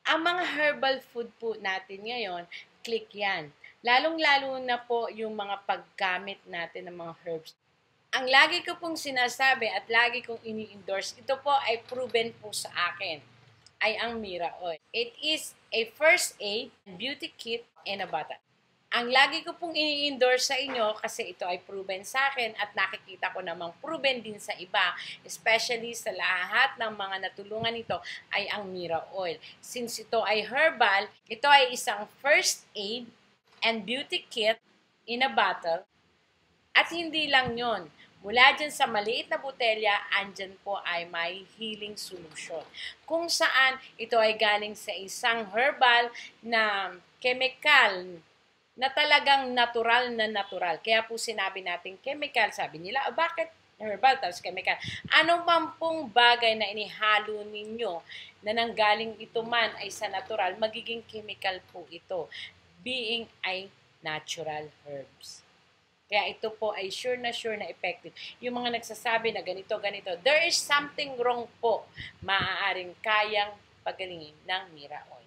Ang mga herbal food po natin ngayon, click yan. Lalong-lalo na po yung mga paggamit natin ng mga herbs. Ang lagi ko pong sinasabi at lagi kong ini-endorse, ito po ay proven po sa akin, ay ang Mira Oil. It is a first aid beauty kit in a bottle. Ang lagi ko pong ini-endorse sa inyo kasi ito ay proven sa akin at nakikita ko namang proven din sa iba, especially sa lahat ng mga natulungan nito ay ang Mira Oil. Since ito ay herbal, ito ay isang first aid and beauty kit in a bottle at hindi lang yon. Mula dyan sa maliit na botelya, andyan po ay may healing solution. Kung saan ito ay galing sa isang herbal na chemical na talagang natural na natural. Kaya po sinabi natin chemical, sabi nila, bakit herbal tapos chemical? Ano man pong bagay na inihalo ninyo na nanggaling ito man ay sa natural, magiging chemical po ito. Being ay natural herbs. Kaya ito po ay sure na effective. Yung mga nagsasabi na ganito, there is something wrong po. Maaaring kayang pagalingin ng Mira Oil.